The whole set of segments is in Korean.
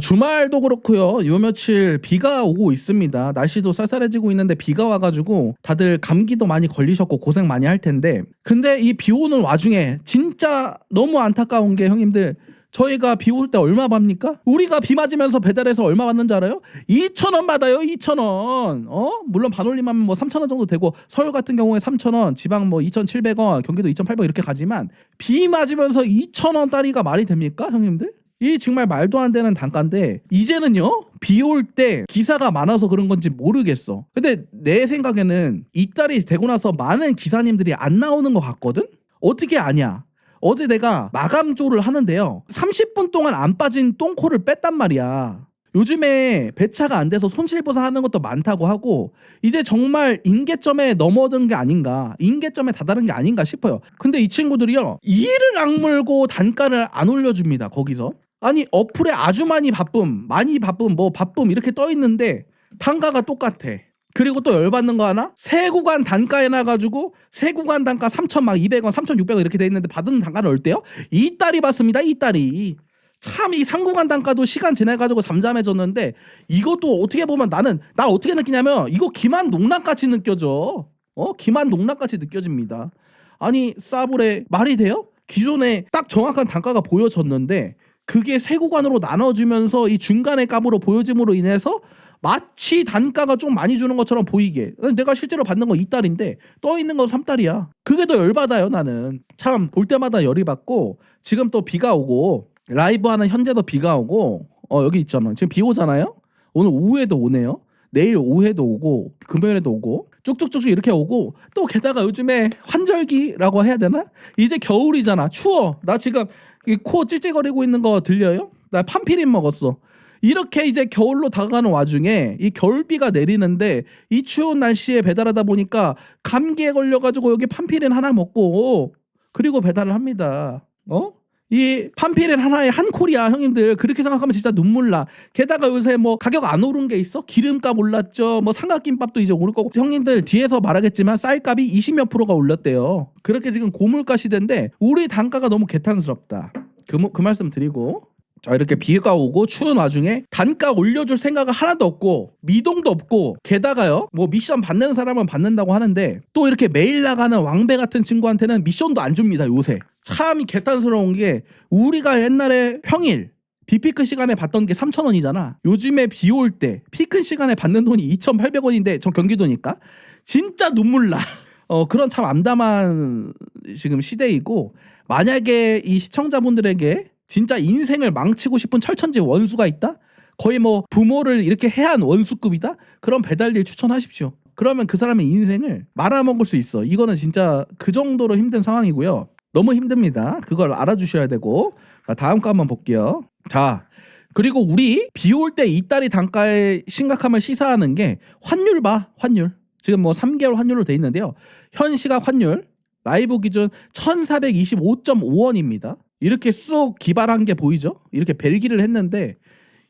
주말도 그렇고요. 요 며칠 비가 오고 있습니다. 날씨도 쌀쌀해지고 있는데 비가 와가지고 다들 감기도 많이 걸리셨고 고생 많이 할 텐데, 근데 이 비 오는 와중에 진짜 너무 안타까운 게 형님들, 저희가 비 올 때 얼마 받습니까? 우리가 비 맞으면서 배달해서 얼마 받는지 알아요? 2,000원 받아요. 2,000원. 물론 반올림하면 뭐 3,000원 정도 되고, 서울 같은 경우에 3,000원, 지방 뭐 2,700원, 경기도 2,800원 이렇게 가지만, 비 맞으면서 2,000원 따리가 말이 됩니까 형님들? 이 정말 말도 안 되는 단가인데, 이제는요 비 올 때 기사가 많아서 그런 건지 모르겠어. 근데 내 생각에는 이달이 되고 나서 많은 기사님들이 안 나오는 것 같거든? 어떻게 아냐? 어제 내가 마감조를 하는데요, 30분 동안 안 빠진 똥코를 뺐단 말이야. 요즘에 배차가 안 돼서 손실보상 하는 것도 많다고 하고, 이제 정말 임계점에 넘어든 게 아닌가, 임계점에 다다른 게 아닌가 싶어요. 근데 이 친구들이요, 이를 악물고 단가를 안 올려줍니다. 거기서 아니 어플에 아주 많이 바쁨 뭐 바쁨 이렇게 떠 있는데 단가가 똑같아. 그리고 또 열받는 거 하나? 세 구간 단가 해놔가지고 세 구간 단가 3,200원 3,600원 이렇게 돼 있는데 받은 단가는 얼때요? 이달이 받습니다. 이달이. 참 이 3구간 단가도 시간 지나가지고 잠잠해졌는데, 이것도 어떻게 보면 나 어떻게 느끼냐면, 이거 기만 농락같이 느껴져. 기만 농락같이 느껴집니다. 아니 싸구려 말이 돼요? 기존에 딱 정확한 단가가 보여졌는데 그게 세 구간으로 나눠주면서 이 중간의 값으로 보여짐으로 인해서 마치 단가가 좀 많이 주는 것처럼 보이게, 내가 실제로 받는 건 2달인데 떠 있는 건 3달이야. 그게 더 열받아요. 나는 참 볼 때마다 열이 받고, 지금 또 비가 오고, 라이브 하는 현재도 비가 오고, 여기 있잖아. 지금 비 오잖아요. 오늘 오후에도 오네요. 내일 오후에도 오고, 금요일에도 오고, 쭉쭉쭉 이렇게 오고, 또 게다가 요즘에 환절기라고 해야 되나? 이제 겨울이잖아. 추워. 나 지금 코 찔찔거리고 있는 거 들려요? 나 판피린 먹었어. 이렇게 이제 겨울로 다가가는 와중에 이 겨울비가 내리는데, 이 추운 날씨에 배달하다 보니까 감기에 걸려가지고 여기 판피린 하나 먹고 그리고 배달을 합니다. 이 판피렌 하나에 한 콜이야 형님들. 그렇게 생각하면 진짜 눈물 나. 게다가 요새 뭐 가격 안 오른 게 있어? 기름값 올랐죠. 뭐 삼각김밥도 이제 오를 거고, 형님들 뒤에서 말하겠지만 쌀값이 20몇 프로가 올랐대요. 그렇게 지금 고물가 시대인데 우리 단가가 너무 개탄스럽다. 그 말씀 드리고, 자, 이렇게 비가 오고 추운 와중에 단가 올려줄 생각은 하나도 없고 미동도 없고, 게다가요 뭐 미션 받는 사람은 받는다고 하는데 또 이렇게 매일 나가는 왕배 같은 친구한테는 미션도 안 줍니다. 요새 참 개탄스러운 게, 우리가 옛날에 평일 비피크 시간에 받던 게 3,000원이잖아. 요즘에 비 올 때 피크 시간에 받는 돈이 2,800원인데, 저 경기도니까 진짜 눈물 나. 그런 참 암담한 지금 시대이고, 만약에 이 시청자분들에게 진짜 인생을 망치고 싶은 철천지 원수가 있다? 거의 뭐 부모를 이렇게 해한 원수급이다? 그럼 배달일 추천하십시오. 그러면 그 사람의 인생을 말아먹을 수 있어. 이거는 진짜 그 정도로 힘든 상황이고요. 너무 힘듭니다. 그걸 알아주셔야 되고. 다음 거 한번 볼게요. 자, 그리고 우리 비 올 때 이달이 단가의 심각함을 시사하는 게 환율 봐. 환율. 지금 뭐 3개월 환율로 돼 있는데요, 현 시각 환율 라이브 기준 1,425.5원입니다. 이렇게 쑥 기발한 게 보이죠? 이렇게 벨기를 했는데,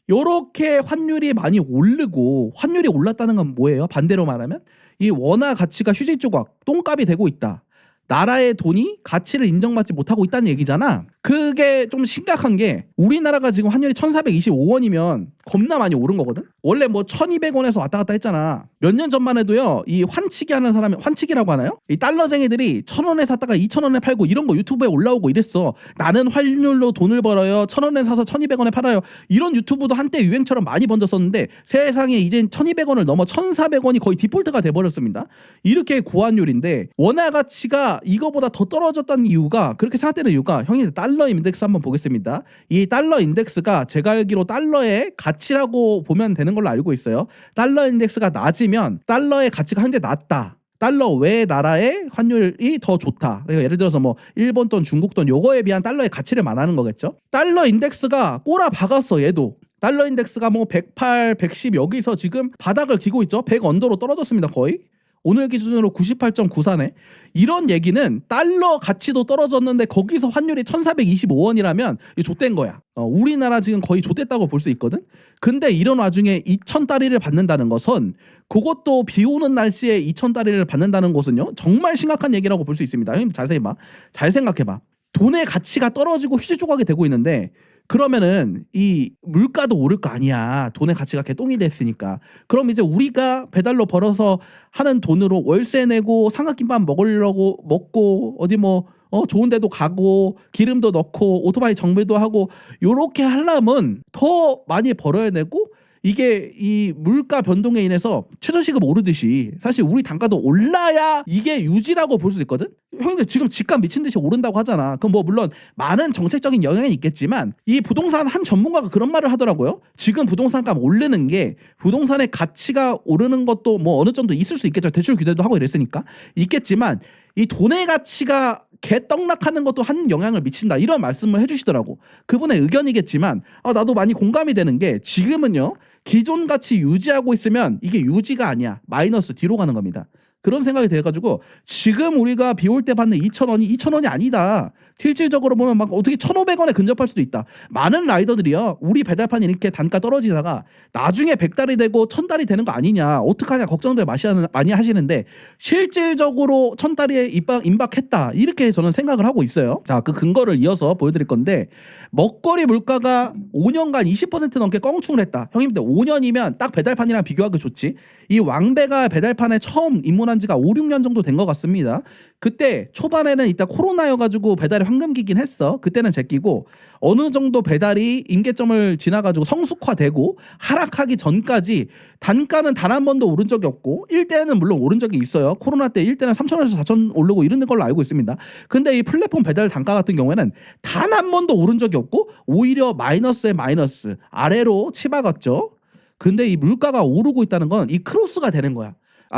요렇게 환율이 많이 오르고, 환율이 올랐다는 건 뭐예요? 반대로 말하면 이 원화 가치가 휴지 조각 똥값이 되고 있다. 나라의 돈이 가치를 인정받지 못하고 있다는 얘기잖아. 그게 좀 심각한 게, 우리나라가 지금 환율이 1,425원이면 겁나 많이 오른 거거든. 원래 뭐 1,200원에서 왔다 갔다 했잖아. 몇 년 전만 해도요, 이 환치기 하는 사람이, 환치기라고 하나요? 이 달러쟁이들이 1,000원에 샀다가 2,000원에 팔고 이런 거 유튜브에 올라오고 이랬어. 나는 환율로 돈을 벌어요, 1,000원에 사서 1,200원에 팔아요. 이런 유튜브도 한때 유행처럼 많이 번졌었는데, 세상에 이젠 1,200원을 넘어 1,400원이 거의 디폴트가 돼버렸습니다. 이렇게 고환율인데, 원화 가치가 이거보다 더 떨어졌다는 이유가, 그렇게 생각되는 이유가, 형님 달러 인덱스 한번 보겠습니다. 이 달러 인덱스가 제가 알기로 달러의 가치라고 보면 되는 걸로 알고 있어요. 달러 인덱스가 낮으면 달러의 가치가 현재 낮다. 달러 외 나라의 환율이 더 좋다. 그러니까 예를 들어서 뭐 일본 돈, 중국 돈, 요거에 비한 달러의 가치를 말하는 거겠죠. 달러 인덱스가 꼬라 박았어. 얘도 달러 인덱스가 뭐 108, 110 여기서 지금 바닥을 기고 있죠. 100 언더로 떨어졌습니다. 거의. 오늘 기준으로 98.94네. 이런 얘기는 달러 가치도 떨어졌는데 거기서 환율이 1,425원이라면 좆된 거야. 우리나라 지금 거의 좆됐다고 볼 수 있거든. 근데 이런 와중에 2,000달러를 받는다는 것은, 그것도 비 오는 날씨에 2,000달러를 받는다는 것은요, 정말 심각한 얘기라고 볼 수 있습니다. 형님 자세히 봐. 잘 생각해봐. 돈의 가치가 떨어지고 휴지 조각이 되고 있는데, 그러면은 이 물가도 오를 거 아니야. 돈의 가치가 개똥이 됐으니까. 그럼 이제 우리가 배달로 벌어서 하는 돈으로 월세 내고 삼각김밥 먹으려고 먹고 어디 뭐 좋은 데도 가고 기름도 넣고 오토바이 정비도 하고 요렇게 하려면 더 많이 벌어야 되고, 이게 이 물가 변동에 인해서 최저시급 오르듯이 사실 우리 단가도 올라야 이게 유지라고 볼 수 있거든. 형님들 지금 집값 미친 듯이 오른다고 하잖아. 그럼 뭐 물론 많은 정책적인 영향이 있겠지만 이 부동산 한 전문가가 그런 말을 하더라고요. 지금 부동산값 오르는 게 부동산의 가치가 오르는 것도 뭐 어느 정도 있을 수 있겠죠. 대출 규제도 하고 이랬으니까 있겠지만 이 돈의 가치가 개떡락하는 것도 한 영향을 미친다, 이런 말씀을 해주시더라고. 그분의 의견이겠지만 나도 많이 공감이 되는 게, 지금은요 기존 가치 유지하고 있으면 이게 유지가 아니야, 마이너스 뒤로 가는 겁니다. 그런 생각이 돼가지고 지금 우리가 비 올 때 받는 2,000원이 아니다. 실질적으로 보면 막 어떻게 1,500원에 근접할 수도 있다. 많은 라이더들이요 우리 배달판이 이렇게 단가 떨어지다가 나중에 100달이 되고 1,000달이 되는 거 아니냐, 어떡하냐 걱정들 많이 하시는데 실질적으로 1,000달에 임박했다, 이렇게 저는 생각을 하고 있어요. 자, 그 근거를 이어서 보여드릴 건데, 먹거리 물가가 5년간 20% 넘게 껑충을 했다. 형님들 5년이면 딱 배달판이랑 비교하기 좋지. 이 왕배가 배달판에 처음 입문한 지가 5, 6년 정도 된 것 같습니다. 그때 초반에는 이따 코로나여가지고 배달이 황금기긴 했어. 그때는 제끼고 어느 정도 배달이 임계점을 지나가지고 성숙화되고 하락하기 전까지 단가는 단 한 번도 오른 적이 없고 1대는 물론 오른 적이 있어요. 코로나 때 1대는 3,000원에서 4,000원 오르고 이런 걸로 알고 있습니다. 근데 이 플랫폼 배달 단가 같은 경우에는 단 한 번도 오른 적이 없고 오히려 마이너스에 마이너스, 아래로 치박았죠. 근데 이 물가가 오르고 있다는 건 이 크로스가 되는 거야.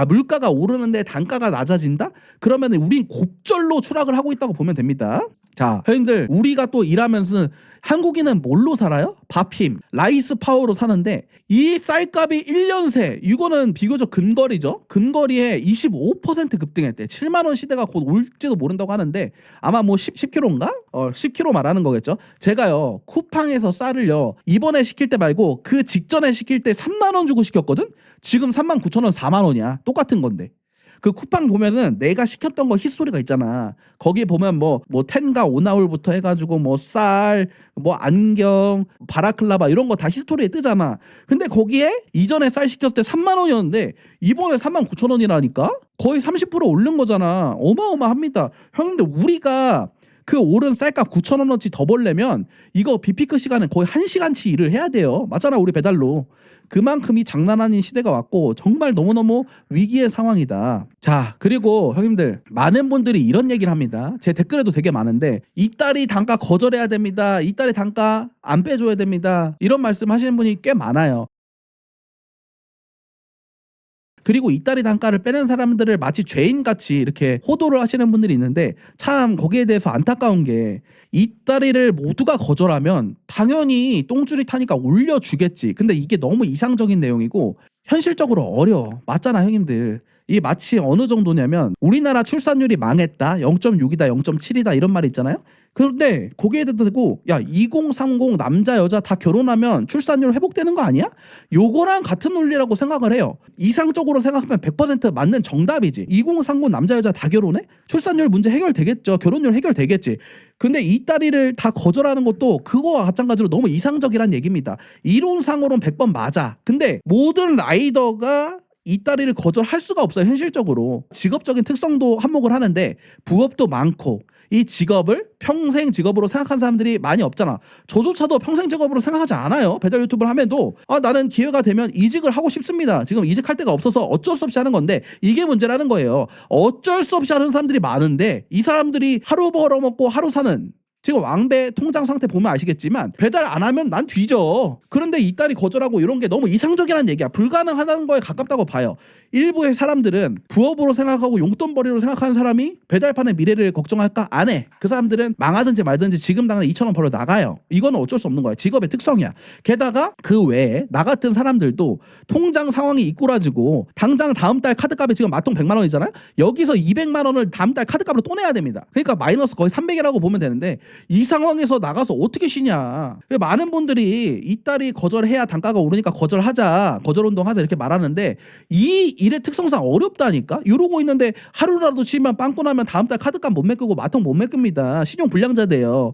물가가 오르는데 단가가 낮아진다? 그러면 우린 곱절로 추락을 하고 있다고 보면 됩니다. 자, 형님들 우리가 또 일하면서 한국인은 뭘로 살아요? 밥힘, 라이스 파워로 사는데 이 쌀값이 1년 새, 이거는 비교적 근거리죠. 근거리에 25% 급등했대. 7만 원 시대가 곧 올지도 모른다고 하는데 아마 뭐 10kg인가? 10kg 말하는 거겠죠. 제가요 쿠팡에서 쌀을요 이번에 시킬 때 말고 그 직전에 시킬 때 3만 원 주고 시켰거든. 지금 39,000원, 4만 원이야. 똑같은 건데. 그 쿠팡 보면은 내가 시켰던 거 히스토리가 있잖아. 거기에 보면 뭐 텐가 오나홀부터 해가지고 뭐 쌀, 뭐 안경, 바라클라바 이런 거 다 히스토리에 뜨잖아. 근데 거기에 이전에 쌀 시켰을 때 3만 원이었는데 이번에 39,000원이라니까? 거의 30% 오른 거잖아. 어마어마합니다. 형님들 우리가 그 오른 쌀값 9,000원어치 더 벌려면 이거 비피크 시간은 거의 1시간치 일을 해야 돼요. 맞잖아, 우리 배달로. 그만큼이 장난 아닌 시대가 왔고 정말 너무너무 위기의 상황이다. 자, 그리고 형님들 많은 분들이 이런 얘기를 합니다. 제 댓글에도 되게 많은데 이따리 단가 거절해야 됩니다. 이따리 단가 안 빼줘야 됩니다. 이런 말씀 하시는 분이 꽤 많아요. 그리고 이따리 단가를 빼는 사람들을 마치 죄인같이 이렇게 호도를 하시는 분들이 있는데, 참 거기에 대해서 안타까운 게 이따리를 모두가 거절하면 당연히 똥줄이 타니까 올려주겠지. 근데 이게 너무 이상적인 내용이고 현실적으로 어려워. 맞잖아, 형님들. 이 마치 어느 정도냐면 우리나라 출산율이 망했다, 0.6이다 0.7이다 이런 말이 있잖아요. 그런데 거기에 대고 야 2030 남자 여자 다 결혼하면 출산율 회복되는 거 아니야? 요거랑 같은 논리라고 생각을 해요. 이상적으로 생각하면 100% 맞는 정답이지. 2030 남자 여자 다 결혼해? 출산율 문제 해결되겠죠. 결혼율 해결되겠지. 근데 이따리를 다 거절하는 것도 그거와 마찬가지로 너무 이상적이란 얘기입니다. 이론상으로는 100번 맞아. 근데 모든 라이더가 이따리를 거절할 수가 없어요. 현실적으로 직업적인 특성도 한몫을 하는데 부업도 많고 이 직업을 평생 직업으로 생각한 사람들이 많이 없잖아. 저조차도 평생 직업으로 생각하지 않아요. 배달 유튜브를 하면도 나는 기회가 되면 이직을 하고 싶습니다. 지금 이직할 데가 없어서 어쩔 수 없이 하는 건데 이게 문제라는 거예요. 어쩔 수 없이 하는 사람들이 많은데 이 사람들이 하루 벌어먹고 하루 사는, 지금 왕배 통장 상태 보면 아시겠지만 배달 안 하면 난 뒤져. 그런데 이딸이 거절하고 이런 게 너무 이상적이라는 얘기야. 불가능하다는 거에 가깝다고 봐요. 일부의 사람들은 부업으로 생각하고 용돈벌이로 생각하는 사람이 배달판의 미래를 걱정할까? 안 해. 그 사람들은 망하든지 말든지 지금 당장 2,000원 벌어 나가요. 이거는 어쩔 수 없는 거야. 직업의 특성이야. 게다가 그 외에 나 같은 사람들도 통장 상황이 이꼬라지고 당장 다음 달 카드값이 지금 마통 100만 원이잖아요. 여기서 200만 원을 다음 달 카드값으로 또 내야 됩니다. 그러니까 마이너스 거의 300이라고 보면 되는데 이 상황에서 나가서 어떻게 쉬냐. 많은 분들이 이 딸이 거절해야 단가가 오르니까 거절하자, 거절운동하자 이렇게 말하는데 이 일의 특성상 어렵다니까. 이러고 있는데 하루라도 쉬면 빵꾸 나면 다음 달 카드값 못 메꾸고 마통 못 메꿉니다. 신용 불량자 돼요.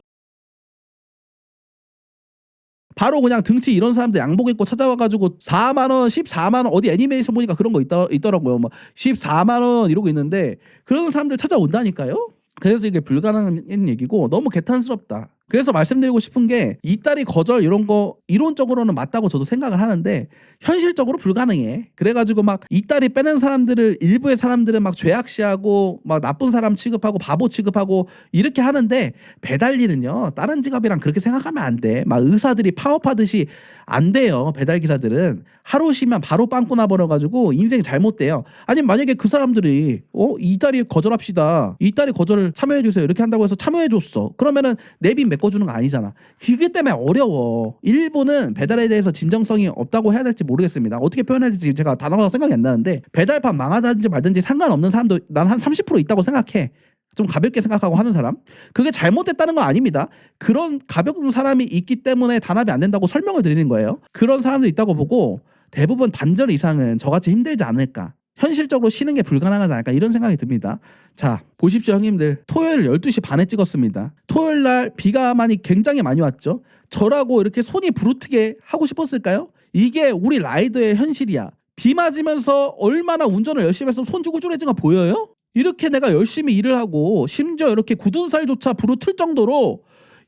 바로 그냥 등치 이런 사람들 양복 입고 찾아와가지고 4만 원, 14만 원 어디 애니메이션 보니까 그런 거 있더라고요. 뭐 14만 원 이러고 있는데 그런 사람들 찾아온다니까요. 그래서 이게 불가능한 얘기고 너무 개탄스럽다. 그래서 말씀드리고 싶은 게 이따리 거절 이런 거 이론적으로는 맞다고 저도 생각을 하는데 현실적으로 불가능해. 그래가지고 막 이따리 빼는 사람들을 일부의 사람들은 막 죄악시하고 막 나쁜 사람 취급하고 바보 취급하고 이렇게 하는데 배달일은요 다른 직업이랑 그렇게 생각하면 안 돼. 막 의사들이 파업하듯이 안 돼요. 배달기사들은 하루 쉬면 바로 빵꾸 나버려가지고 인생 잘못돼요. 아니면 만약에 그 사람들이 이따리 거절합시다. 이따리 거절을 참여해주세요. 이렇게 한다고 해서 참여해줬어. 그러면은 내빈 메꿔주는 거 아니잖아. 그게 때문에 어려워. 일본은 배달에 대해서 진정성이 없다고 해야 될지 모르겠습니다. 어떻게 표현해야 될지 제가 단어가 생각이 안 나는데 배달판 망하든지 말든지 상관없는 사람도 난 한 30% 있다고 생각해. 좀 가볍게 생각하고 하는 사람. 그게 잘못됐다는 건 아닙니다. 그런 가벼운 사람이 있기 때문에 단합이 안 된다고 설명을 드리는 거예요. 그런 사람도 있다고 보고 대부분 반절 이상은 저같이 힘들지 않을까. 현실적으로 쉬는 게 불가능하지 않을까 이런 생각이 듭니다. 자 보십시오 형님들. 토요일 12시 반에 찍었습니다. 토요일 날 비가 굉장히 많이 왔죠. 저라고 이렇게 손이 부르트게 하고 싶었을까요? 이게 우리 라이더의 현실이야. 비 맞으면서 얼마나 운전을 열심히 해서 손 쭈글쭈글해진 거 보여요? 이렇게 내가 열심히 일을 하고 심지어 이렇게 굳은 살조차 부르틀 정도로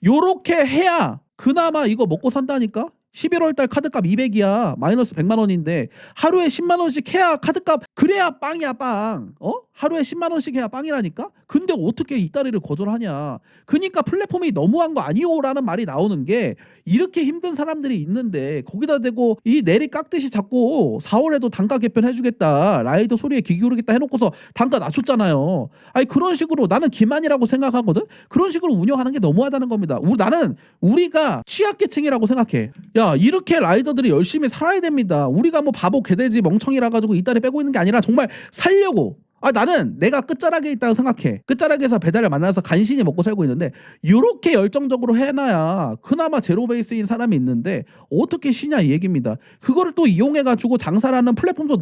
요렇게 해야 그나마 이거 먹고 산다니까? 11월달 카드값 200이야. 마이너스 100만 원인데 하루에 10만 원씩 해야 카드값 그래야 빵이야 빵. 하루에 10만 원씩 해야 빵이라니까? 근데 어떻게 이따리를 거절하냐. 그러니까 플랫폼이 너무한 거 아니오라는 말이 나오는 게 이렇게 힘든 사람들이 있는데 거기다 대고 이 내리 깎듯이 자꾸 4월에도 단가 개편 해주겠다. 라이더 소리에 귀 기울이겠다 해놓고서 단가 낮췄잖아요. 아니 그런 식으로 나는 기만이라고 생각하거든. 그런 식으로 운영하는 게 너무하다는 겁니다. 나는 우리가 취약계층이라고 생각해. 야 이렇게 라이더들이 열심히 살아야 됩니다. 우리가 뭐 바보 개돼지 멍청이라 가지고 이따리 빼고 있는 게 아니라 정말 살려고. 나는 내가 끝자락에 있다고 생각해. 끝자락에서 배달을 만나서 간신히 먹고 살고 있는데 이렇게 열정적으로 해놔야 그나마 제로 베이스인 사람이 있는데 어떻게 쉬냐 이 얘기입니다. 그거를 또 이용해가지고 장사를 하는 플랫폼도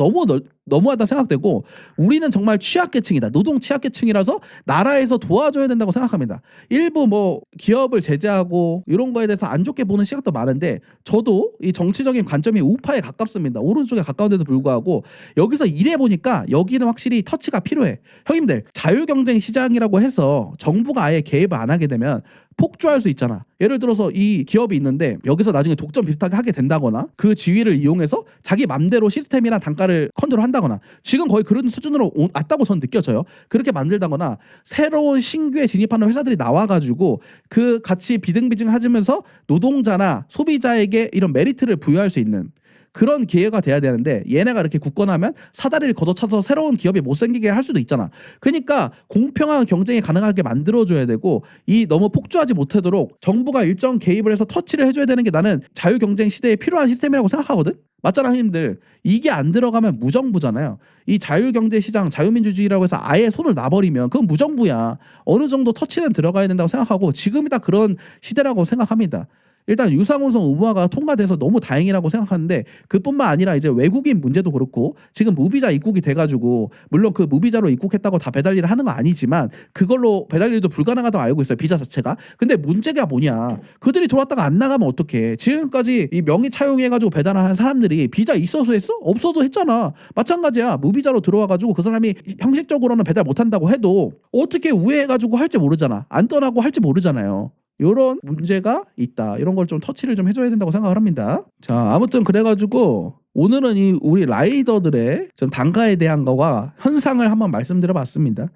너무하다 생각되고 우리는 정말 취약계층이다. 노동 취약계층이라서 나라에서 도와줘야 된다고 생각합니다. 일부 뭐 기업을 제재하고 이런 거에 대해서 안 좋게 보는 시각도 많은데 저도 이 정치적인 관점이 우파에 가깝습니다. 오른쪽에 가까운데도 불구하고 여기서 일해보니까 여기는 확실히 터치가 필요해. 형님들 자유경쟁 시장이라고 해서 정부가 아예 개입을 안 하게 되면 폭주할 수 있잖아. 예를 들어서 이 기업이 있는데 여기서 나중에 독점 비슷하게 하게 된다거나 그 지위를 이용해서 자기 맘대로 시스템이나 단가를 컨트롤한다거나 지금 거의 그런 수준으로 왔다고 저는 느껴져요. 그렇게 만들다거나 새로운 신규에 진입하는 회사들이 나와가지고 그 같이 비등비등하면서 노동자나 소비자에게 이런 메리트를 부여할 수 있는 그런 기회가 돼야 되는데 얘네가 이렇게 굳건하면 사다리를 걷어차서 새로운 기업이 못 생기게 할 수도 있잖아. 그러니까 공평한 경쟁이 가능하게 만들어줘야 되고 이 너무 폭주하지 못하도록 정부가 일정 개입을 해서 터치를 해줘야 되는 게 나는 자유경쟁 시대에 필요한 시스템이라고 생각하거든. 맞잖아 형님들. 이게 안 들어가면 무정부잖아요. 이 자유경제 시장 자유민주주의라고 해서 아예 손을 놔버리면 그건 무정부야. 어느 정도 터치는 들어가야 된다고 생각하고 지금이 다 그런 시대라고 생각합니다. 일단 유상훈성 의무화가 통과돼서 너무 다행이라고 생각하는데 그뿐만 아니라 이제 외국인 문제도 그렇고 지금 무비자 입국이 돼가지고 물론 그 무비자로 입국했다고 다 배달일을 하는 거 아니지만 그걸로 배달일도 불가능하다고 알고 있어요. 비자 자체가. 근데 문제가 뭐냐. 그들이 들어왔다가 안 나가면 어떡해. 지금까지 이 명의 차용해가지고 배달하는 사람들이 비자 있어서 했어? 없어도 했잖아. 마찬가지야. 무비자로 들어와가지고 그 사람이 형식적으로는 배달 못한다고 해도 어떻게 우회해가지고 할지 모르잖아. 안 떠나고 할지 모르잖아요. 이런 문제가 있다. 이런 걸 좀 터치를 좀 해줘야 된다고 생각을 합니다. 자, 아무튼 그래가지고 오늘은 이 우리 라이더들의 좀 단가에 대한 거와 현상을 한번 말씀드려봤습니다.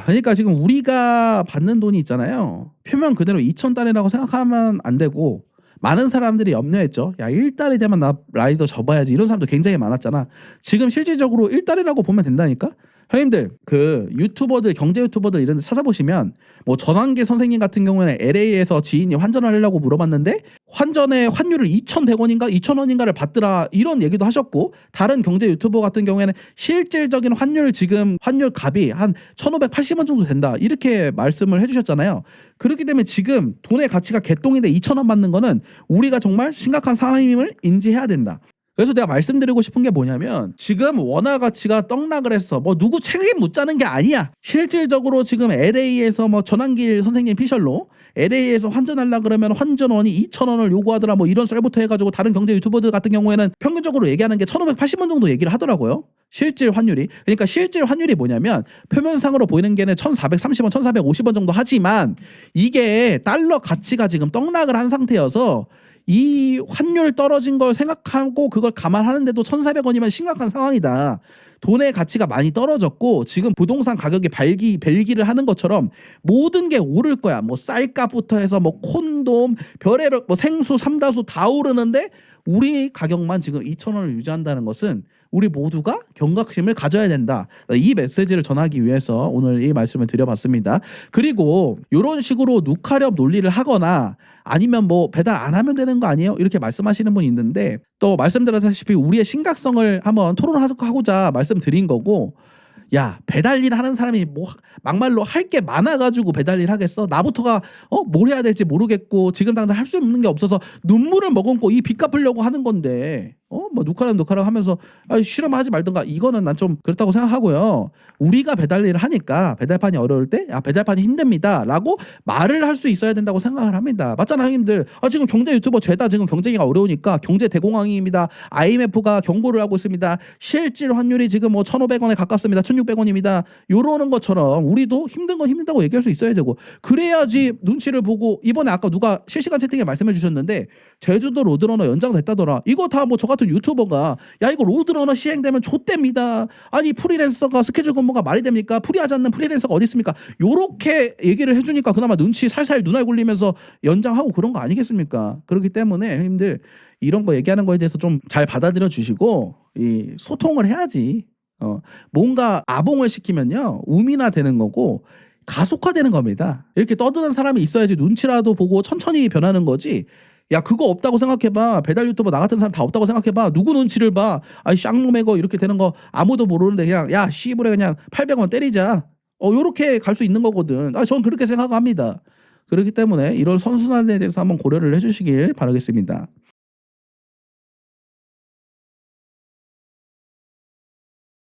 그러니까 지금 우리가 받는 돈이 있잖아요. 표면 그대로 2,000달러라고 생각하면 안 되고 많은 사람들이 염려했죠. 야 1달이 되면 나 라이더 접어야지. 이런 사람도 굉장히 많았잖아. 지금 실질적으로 1달이라고 보면 된다니까. 형님들 그 유튜버들 경제 유튜버들 이런 데 찾아보시면 뭐 전환계 선생님 같은 경우에는 LA에서 지인이 환전을 하려고 물어봤는데 환전의 환율을 2,100원인가 2,000원인가를 받더라 이런 얘기도 하셨고 다른 경제 유튜버 같은 경우에는 실질적인 환율 지금 환율 값이 한 1,580원 정도 된다 이렇게 말씀을 해주셨잖아요. 그렇기 때문에 지금 돈의 가치가 개똥인데 2,000원 받는 거는 우리가 정말 심각한 상황임을 인지해야 된다. 그래서 내가 말씀드리고 싶은 게 뭐냐면 지금 원화 가치가 떡락을 했어. 뭐 누구 책임 묻자는 게 아니야. 실질적으로 지금 LA에서 뭐 전환길 선생님 피셜로 LA에서 환전하려 그러면 환전원이 2,000원을 요구하더라 뭐 이런 썰부터 해가지고 다른 경제 유튜버들 같은 경우에는 평균적으로 얘기하는 게 1,580원 정도 얘기를 하더라고요. 실질 환율이. 그러니까 실질 환율이 뭐냐면 표면상으로 보이는 게는 1,430원, 1,450원 정도 하지만 이게 달러 가치가 지금 떡락을 한 상태여서 이 환율 떨어진 걸 생각하고 그걸 감안하는데도 1,400원이면 심각한 상황이다. 돈의 가치가 많이 떨어졌고 지금 부동산 가격이 벨기를 하는 것처럼 모든 게 오를 거야. 뭐 쌀값부터 해서 뭐 콘돔, 별의별 뭐 생수, 삼다수 다 오르는데 우리 가격만 지금 2,000원을 유지한다는 것은 우리 모두가 경각심을 가져야 된다. 이 메시지를 전하기 위해서 오늘 이 말씀을 드려봤습니다. 그리고 이런 식으로 누카렵 논리를 하거나 아니면 뭐 배달 안 하면 되는 거 아니에요? 이렇게 말씀하시는 분이 있는데 또 말씀드렸다시피 우리의 심각성을 한번 토론하고자 말씀드린 거고 야 배달일 하는 사람이 뭐 막말로 할 게 많아가지고 배달일 하겠어? 나부터가 뭘 해야 될지 모르겠고 지금 당장 할 수 없는 게 없어서 눈물을 머금고 이 빚 갚으려고 하는 건데 뭐 누카랑 하면서 실험하지 말든가 이거는 난 좀 그렇다고 생각하고요. 우리가 배달일을 하니까 배달판이 어려울 때 배달판이 힘듭니다 라고 말을 할 수 있어야 된다고 생각을 합니다. 맞잖아 형님들. 지금 경제 유튜버 죄다 지금 경제가 어려우니까 경제 대공황입니다. IMF가 경고를 하고 있습니다. 실질 환율이 지금 뭐 1,500원에 가깝습니다. 1,600원입니다. 요러는 것처럼 우리도 힘든 건 힘들다고 얘기할 수 있어야 되고 그래야지 눈치를 보고 이번에 아까 누가 실시간 채팅에 말씀해 주셨는데 제주도 로드러너 연장됐다더라. 이거 다 뭐 저 같은 유튜버가 야 이거 로드러너 시행되면 좆됩니다. 아니 프리랜서가 스케줄 근무가 말이 됩니까? 프리하지 않는 프리랜서가 어디 있습니까? 요렇게 얘기를 해주니까 그나마 눈치 살살 눈알 굴리면서 연장하고 그런 거 아니겠습니까? 그렇기 때문에 형님들 이런 거 얘기하는 거에 대해서 좀 잘 받아들여 주시고 이 소통을 해야지. 뭔가 아봉을 시키면요 우미나 되는 거고 가속화되는 겁니다. 이렇게 떠드는 사람이 있어야지 눈치라도 보고 천천히 변하는 거지. 야 그거 없다고 생각해봐. 배달 유튜버 나 같은 사람 다 없다고 생각해봐. 누구 눈치를 봐. 아이 쌍놈의거 이렇게 되는 거 아무도 모르는데 그냥 야 씨부레 그냥 800원 때리자. 요렇게 갈 수 있는 거거든. 전 그렇게 생각합니다. 그렇기 때문에 이런 선순환에 대해서 한번 고려를 해주시길 바라겠습니다.